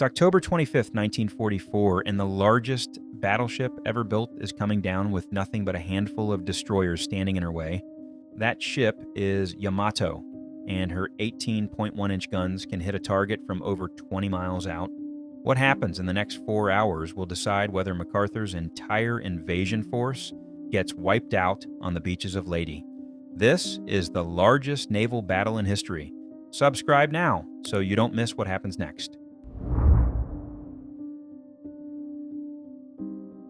October 25th, 1944, and the largest battleship ever built is coming down with nothing but a handful of destroyers standing in her way. That ship is Yamato, and her 18.1-inch guns can hit a target from over 20 miles out. What happens in the next 4 hours will decide whether MacArthur's entire invasion force gets wiped out on the beaches of Leyte. This is the largest naval battle in history. Subscribe now so you don't miss what happens next.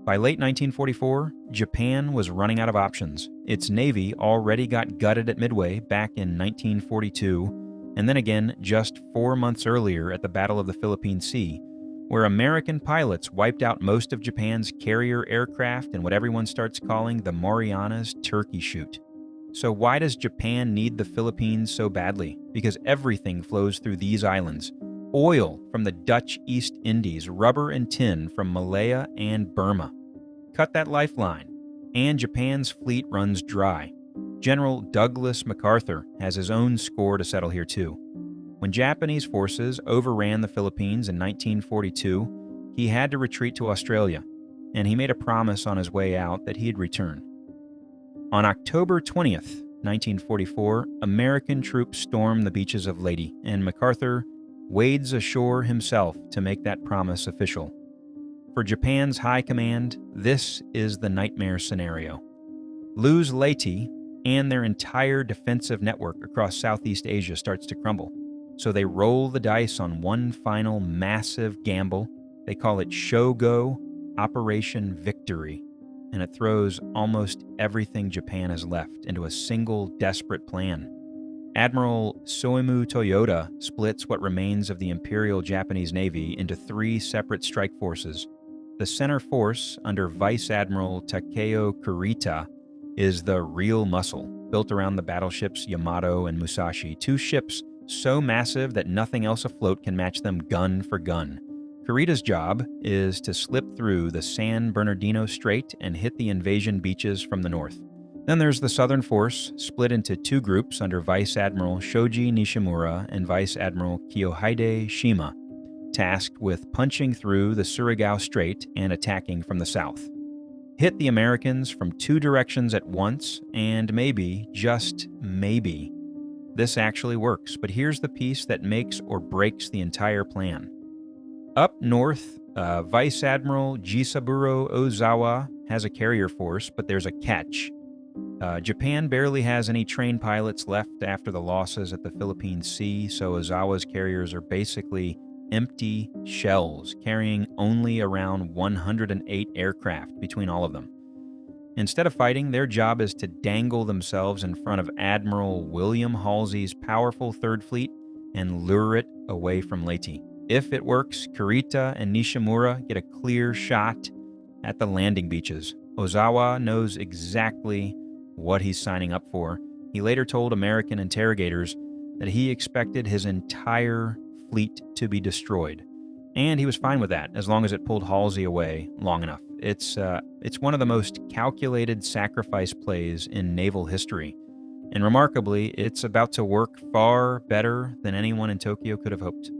By late 1944, Japan was running out of options. Its navy already got gutted at Midway back in 1942, and then again just 4 months earlier at the Battle of the Philippine Sea, where American pilots wiped out most of Japan's carrier aircraft in what everyone starts calling the Marianas Turkey Shoot. So why does Japan need the Philippines so badly? Because everything flows through these islands. Oil from the Dutch East Indies, rubber and tin from Malaya and Burma. Cut that lifeline, and Japan's fleet runs dry. General Douglas MacArthur has his own score to settle here too. When Japanese forces overran the Philippines in 1942, he had to retreat to Australia, and he made a promise on his way out that he'd return. On October 20th, 1944, American troops stormed the beaches of Leyte, and MacArthur wades ashore himself to make that promise official. For Japan's high command, this is the nightmare scenario. Lose Leyte, and their entire defensive network across Southeast Asia starts to crumble. So they roll the dice on one final massive gamble. They call it Shogo Operation Victory, and it throws almost everything Japan has left into a single desperate plan. Admiral Soemu Toyoda splits what remains of the Imperial Japanese Navy into 3 separate strike forces. The center force, under Vice Admiral Takeo Kurita, is the real muscle, built around the battleships Yamato and Musashi, 2 ships so massive that nothing else afloat can match them gun for gun. Kurita's job is to slip through the San Bernardino Strait and hit the invasion beaches from the north. Then there's the Southern Force, split into 2 groups under Vice Admiral Shoji Nishimura and Vice Admiral Kiyohide Shima, tasked with punching through the Surigao Strait and attacking from the south. Hit the Americans from 2 directions at once, and maybe, just maybe, this actually works. But here's the piece that makes or breaks the entire plan. Up north, Vice Admiral Jisaburo Ozawa has a carrier force, but there's a catch. Japan barely has any trained pilots left after the losses at the Philippine Sea, so Ozawa's carriers are basically empty shells, carrying only around 108 aircraft between all of them. Instead of fighting, their job is to dangle themselves in front of Admiral William Halsey's powerful Third Fleet and lure it away from Leyte. If it works, Kurita and Nishimura get a clear shot at the landing beaches. Ozawa knows exactly what he's signing up for. He later told American interrogators that he expected his entire fleet to be destroyed. And he was fine with that, as long as it pulled Halsey away long enough. It's one of the most calculated sacrifice plays in naval history. And remarkably, it's about to work far better than anyone in Tokyo could have hoped.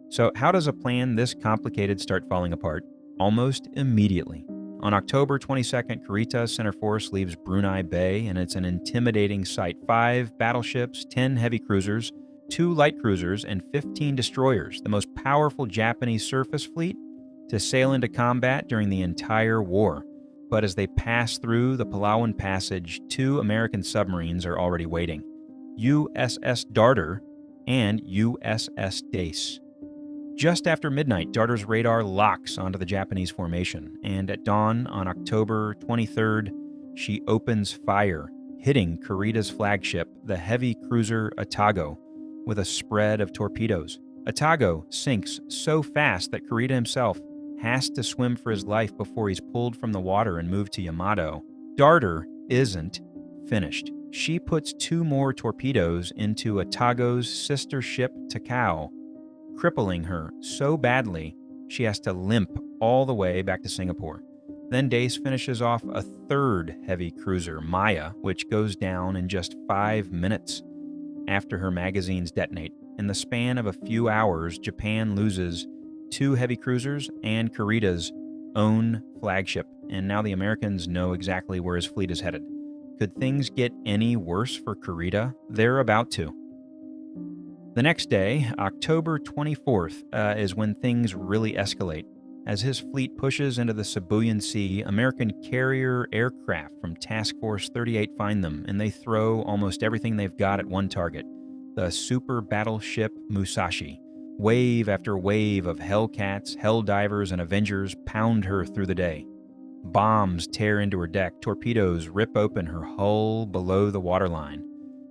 So how does a plan this complicated start falling apart? Almost immediately. On October 22nd, Kurita's center force leaves Brunei Bay, and it's an intimidating sight. 5 battleships, 10 heavy cruisers, 2 light cruisers, and 15 destroyers, the most powerful Japanese surface fleet to sail into combat during the entire war. But as they pass through the Palawan Passage, 2 American submarines are already waiting, USS Darter and USS Dace. Just after midnight, Darter's radar locks onto the Japanese formation, and at dawn on October 23rd, she opens fire, hitting Kurita's flagship, the heavy cruiser Atago, with a spread of torpedoes. Atago sinks so fast that Kurita himself has to swim for his life before he's pulled from the water and moved to Yamato. Darter isn't finished. She puts 2 more torpedoes into Atago's sister ship Takao, crippling her so badly she has to limp all the way back to Singapore. Then Dace finishes off a 3rd heavy cruiser, Maya, which goes down in just 5 minutes. after her magazines detonate. In the span of a few hours, Japan loses 2 heavy cruisers and Kurida's own flagship, and now the Americans know exactly where his fleet is headed. Could things get any worse for Kurita? They're about to. The next day, October 24th, is when things really escalate. As his fleet pushes into the Sibuyan Sea, American carrier aircraft from Task Force 38 find them, and they throw almost everything they've got at one target, the super battleship Musashi. Wave after wave of Hellcats, Helldivers, and Avengers pound her through the day. Bombs tear into her deck, torpedoes rip open her hull below the waterline.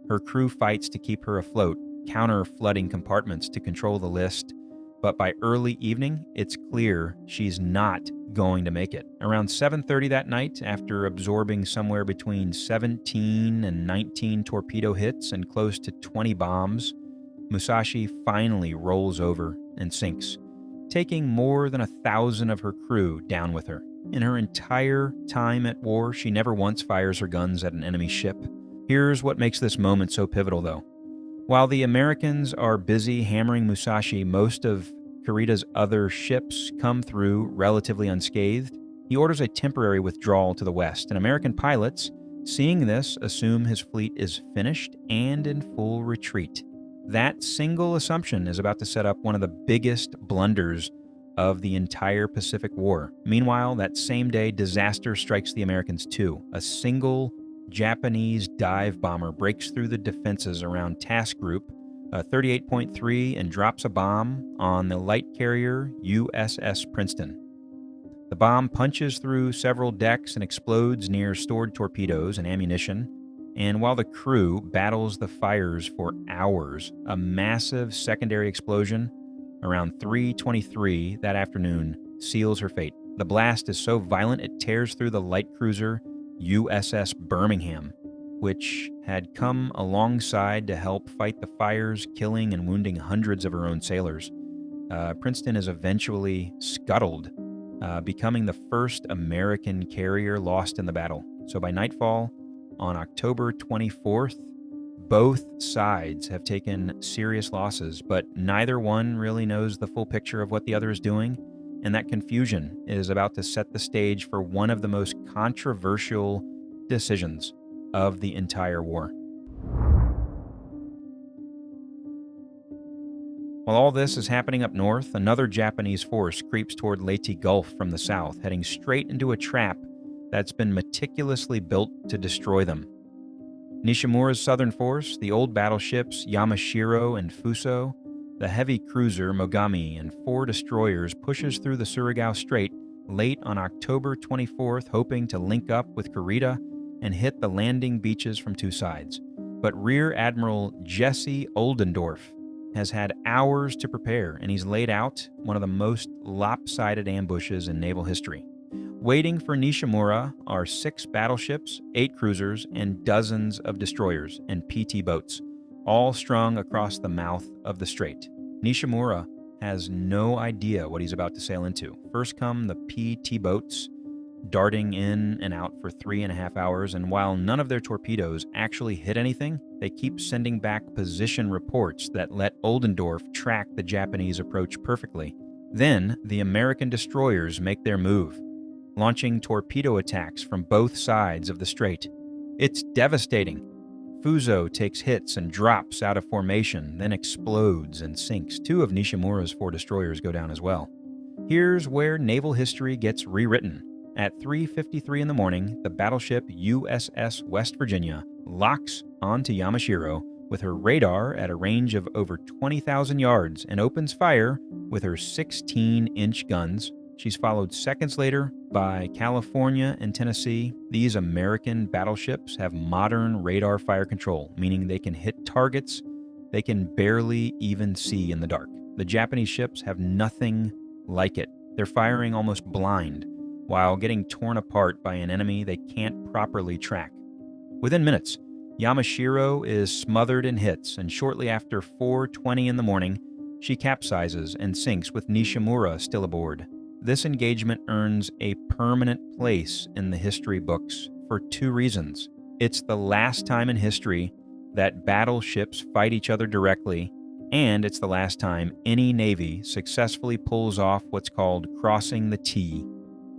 Her crew fights to keep her afloat, counter-flooding compartments to control the list, but by early evening, it's clear she's not going to make it. Around 7:30 that night, after absorbing somewhere between 17 and 19 torpedo hits and close to 20 bombs, Musashi finally rolls over and sinks, taking more than 1,000 of her crew down with her. In her entire time at war, she never once fires her guns at an enemy ship. Here's what makes this moment so pivotal, though. While the Americans are busy hammering Musashi, most of Kurita's other ships come through relatively unscathed. He orders a temporary withdrawal to the west, and American pilots, seeing this, assume his fleet is finished and in full retreat. That single assumption is about to set up one of the biggest blunders of the entire Pacific War. Meanwhile, that same day, disaster strikes the Americans too. A single Japanese dive bomber breaks through the defenses around Task Group 38.3 and drops a bomb on the light carrier USS Princeton. The bomb punches through several decks and explodes near stored torpedoes and ammunition. And while the crew battles the fires for hours, a massive secondary explosion around 3:23 that afternoon seals her fate. The blast is so violent it tears through the light cruiser USS Birmingham, which had come alongside to help fight the fires, killing and wounding hundreds of her own sailors. Princeton is eventually scuttled, becoming the first American carrier lost in the battle. So by nightfall, on October 24th, both sides have taken serious losses, but neither one really knows the full picture of what the other is doing, and that confusion is about to set the stage for one of the most controversial decisions of the entire war. While all this is happening up north, another Japanese force creeps toward Leyte Gulf from the south, heading straight into a trap that's been meticulously built to destroy them. Nishimura's southern force, the old battleships Yamashiro and Fuso, the heavy cruiser Mogami, and 4 destroyers pushes through the Surigao Strait late on October 24th, hoping to link up with Kurita and hit the landing beaches from 2 sides. But Rear Admiral Jesse Oldendorf has had hours to prepare, and he's laid out one of the most lopsided ambushes in naval history. Waiting for Nishimura are 6 battleships, 8 cruisers, and dozens of destroyers and PT boats, all strung across the mouth of the strait. Nishimura has no idea what he's about to sail into. First come the PT boats, darting in and out for 3.5 hours, and while none of their torpedoes actually hit anything, they keep sending back position reports that let Oldendorf track the Japanese approach perfectly. Then, the American destroyers make their move, launching torpedo attacks from both sides of the strait. It's devastating. Fuso takes hits and drops out of formation, then explodes and sinks. 2 of Nishimura's 4 destroyers go down as well. Here's where naval history gets rewritten. At 3:53 in the morning, the battleship USS West Virginia locks onto Yamashiro with her radar at a range of over 20,000 yards and opens fire with her 16-inch guns. She's followed seconds later by California and Tennessee. These American battleships have modern radar fire control, meaning they can hit targets they can barely even see in the dark. The Japanese ships have nothing like it. They're firing almost blind while getting torn apart by an enemy they can't properly track. Within minutes, Yamashiro is smothered in hits, and shortly after 4:20 in the morning, she capsizes and sinks with Nishimura still aboard. This engagement earns a permanent place in the history books for 2 reasons. It's the last time in history that battleships fight each other directly, and it's the last time any navy successfully pulls off what's called crossing the T,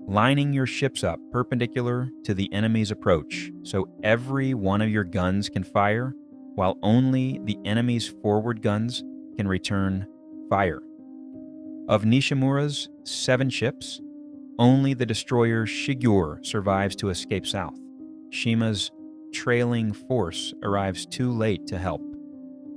lining your ships up perpendicular to the enemy's approach so every one of your guns can fire, while only the enemy's forward guns can return fire. Of Nishimura's 7 ships, only the destroyer Shigure survives to escape south. Shima's trailing force arrives too late to help.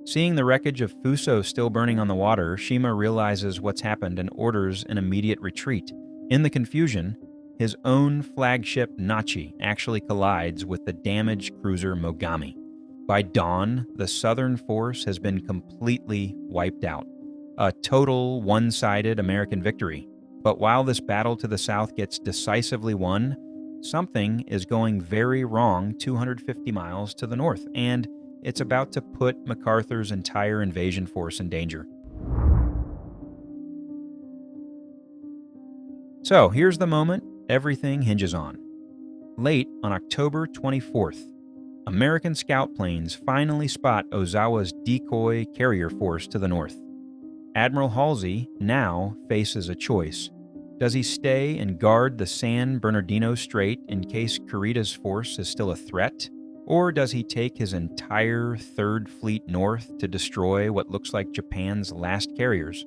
Seeing the wreckage of Fuso still burning on the water, Shima realizes what's happened and orders an immediate retreat. In the confusion, his own flagship Nachi actually collides with the damaged cruiser Mogami. By dawn, the southern force has been completely wiped out. A total one-sided American victory. But while this battle to the south gets decisively won, something is going very wrong 250 miles to the north, and it's about to put MacArthur's entire invasion force in danger. So here's the moment everything hinges on. Late on October 24th, American scout planes finally spot Ozawa's decoy carrier force to the north. Admiral Halsey now faces a choice. Does he stay and guard the San Bernardino Strait in case Kurita's force is still a threat? Or does he take his entire Third Fleet north to destroy what looks like Japan's last carriers?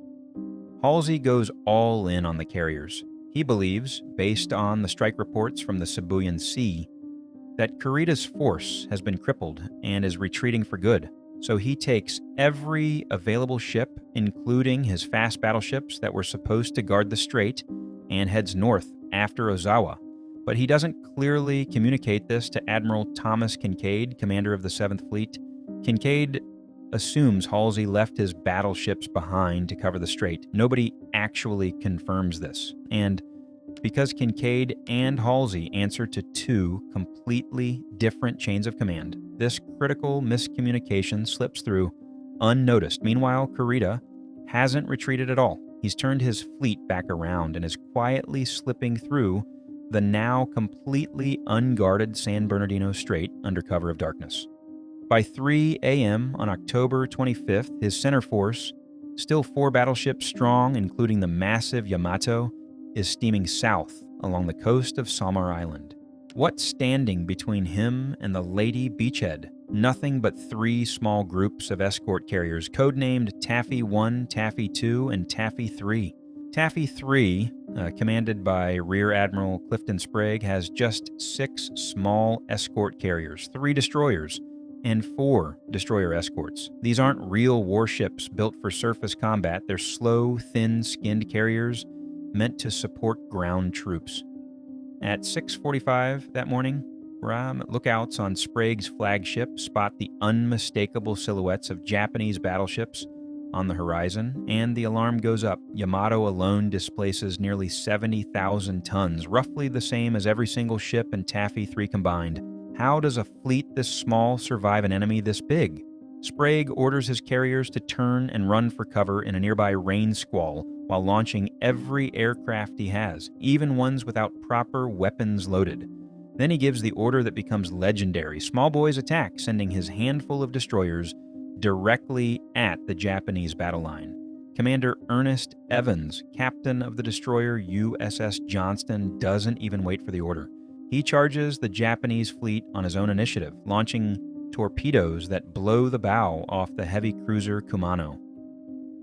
Halsey goes all in on the carriers. He believes, based on the strike reports from the Sibuyan Sea, that Kurita's force has been crippled and is retreating for good. So he takes every available ship, including his fast battleships that were supposed to guard the strait, and heads north after Ozawa. But he doesn't clearly communicate this to Admiral Thomas Kinkaid, commander of the 7th Fleet. Kinkaid assumes Halsey left his battleships behind to cover the strait. Nobody actually confirms this. And because Kinkaid and Halsey answer to 2 completely different chains of command, this critical miscommunication slips through unnoticed. Meanwhile, Kurita hasn't retreated at all. He's turned his fleet back around and is quietly slipping through the now completely unguarded San Bernardino Strait under cover of darkness. By 3 a.m. on October 25th, his center force, still 4 battleships strong, including the massive Yamato, is steaming south along the coast of Samar Island. What's standing between him and the Leyte beachhead? Nothing but 3 small groups of escort carriers, codenamed Taffy 1, Taffy 2, and Taffy 3. Taffy 3, commanded by Rear Admiral Clifton Sprague, has just 6 small escort carriers, 3 destroyers, and 4 destroyer escorts. These aren't real warships built for surface combat. They're slow, thin-skinned carriers meant to support ground troops. At 6:45 that morning, lookouts on Sprague's flagship spot the unmistakable silhouettes of Japanese battleships on the horizon, and the alarm goes up. Yamato alone displaces nearly 70,000 tons, roughly the same as every single ship in Taffy 3 combined. How does a fleet this small survive an enemy this big? Sprague orders his carriers to turn and run for cover in a nearby rain squall while launching every aircraft he has, even ones without proper weapons loaded. Then he gives the order that becomes legendary. Small Boy's attack, sending his handful of destroyers directly at the Japanese battle line. Commander Ernest Evans, captain of the destroyer USS Johnston, doesn't even wait for the order. He charges the Japanese fleet on his own initiative, launching torpedoes that blow the bow off the heavy cruiser Kumano.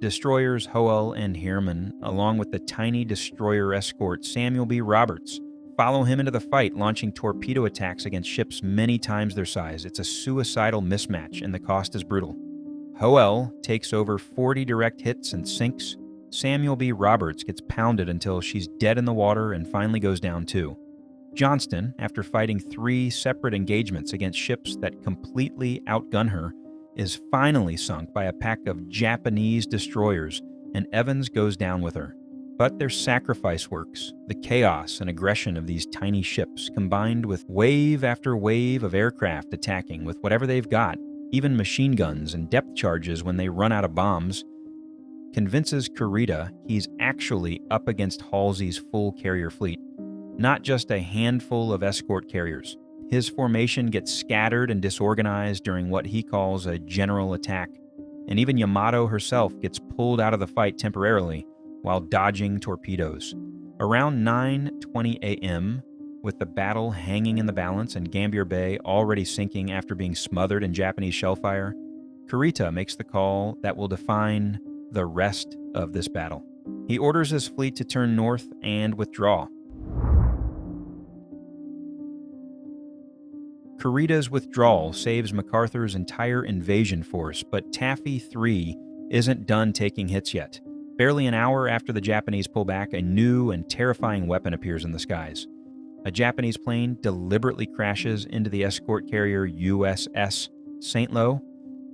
Destroyers Hoel and Heermann, along with the tiny destroyer escort Samuel B. Roberts, follow him into the fight, launching torpedo attacks against ships many times their size. It's a suicidal mismatch, and the cost is brutal. Hoel takes over 40 direct hits and sinks. Samuel B. Roberts gets pounded until she's dead in the water and finally goes down too. Johnston, after fighting 3 separate engagements against ships that completely outgun her, is finally sunk by a pack of Japanese destroyers, and Evans goes down with her. But their sacrifice works. The chaos and aggression of these tiny ships, combined with wave after wave of aircraft attacking with whatever they've got, even machine guns and depth charges when they run out of bombs, convinces Kurita he's actually up against Halsey's full carrier fleet, not just a handful of escort carriers. His formation gets scattered and disorganized during what he calls a general attack, and even Yamato herself gets pulled out of the fight temporarily while dodging torpedoes. Around 9:20 a.m., with the battle hanging in the balance and Gambier Bay already sinking after being smothered in Japanese shellfire, Kurita makes the call that will define the rest of this battle. He orders his fleet to turn north and withdraw. Kurita's withdrawal saves MacArthur's entire invasion force, but Taffy 3 isn't done taking hits yet. Barely an hour after the Japanese pull back, a new and terrifying weapon appears in the skies. A Japanese plane deliberately crashes into the escort carrier USS St. Lo,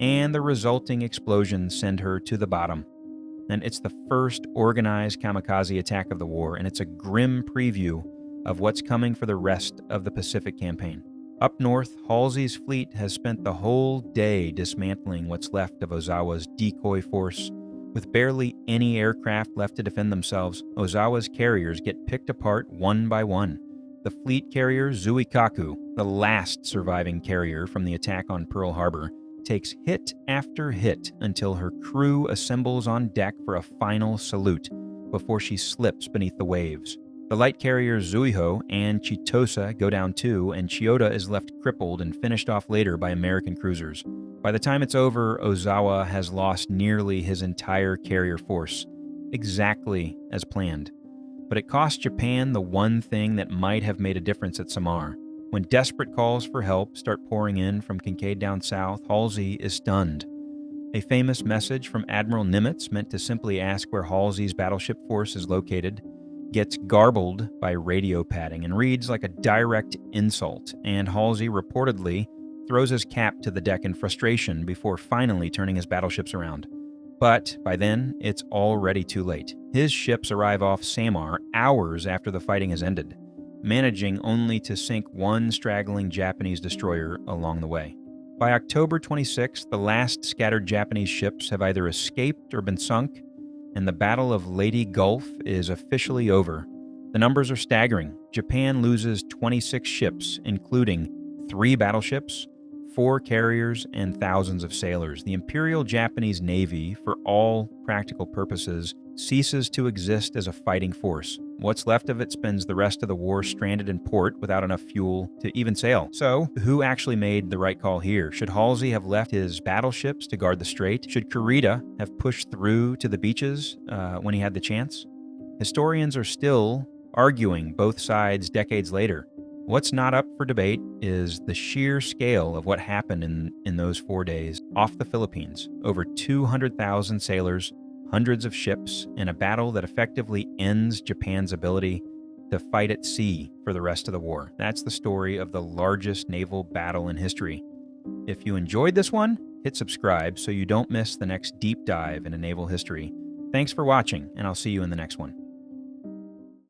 and the resulting explosions send her to the bottom. And it's the first organized kamikaze attack of the war, and it's a grim preview of what's coming for the rest of the Pacific campaign. Up north, Halsey's fleet has spent the whole day dismantling what's left of Ozawa's decoy force. With barely any aircraft left to defend themselves, Ozawa's carriers get picked apart one by one. The fleet carrier Zuikaku, the last surviving carrier from the attack on Pearl Harbor, takes hit after hit until her crew assembles on deck for a final salute before she slips beneath the waves. The light carriers Zuiho and Chitosa go down too, and Chiyoda is left crippled and finished off later by American cruisers. By the time it's over, Ozawa has lost nearly his entire carrier force, exactly as planned. But it cost Japan the one thing that might have made a difference at Samar. When desperate calls for help start pouring in from Kinkaid down south, Halsey is stunned. A famous message from Admiral Nimitz, meant to simply ask where Halsey's battleship force is located, gets garbled by radio padding and reads like a direct insult, and Halsey reportedly throws his cap to the deck in frustration before finally turning his battleships around. But by then, it's already too late. His ships arrive off Samar hours after the fighting has ended, managing only to sink one straggling Japanese destroyer along the way. By October 26th, the last scattered Japanese ships have either escaped or been sunk, and the Battle of Leyte Gulf is officially over. The numbers are staggering. Japan loses 26 ships, including 3 battleships, 4 carriers, and thousands of sailors. The Imperial Japanese Navy, for all practical purposes, ceases to exist as a fighting force. What's left of it spends the rest of the war stranded in port without enough fuel to even sail. So, who actually made the right call here? Should Halsey have left his battleships to guard the strait? Should Kurita have pushed through to the beaches when he had the chance? Historians are still arguing both sides decades later. What's not up for debate is the sheer scale of what happened in those 4 days off the Philippines. Over 200,000 sailors, hundreds of ships, and a battle that effectively ends Japan's ability to fight at sea for the rest of the war. That's the story of the largest naval battle in history. If you enjoyed this one, hit subscribe so you don't miss the next deep dive into naval history. Thanks for watching, and I'll see you in the next one.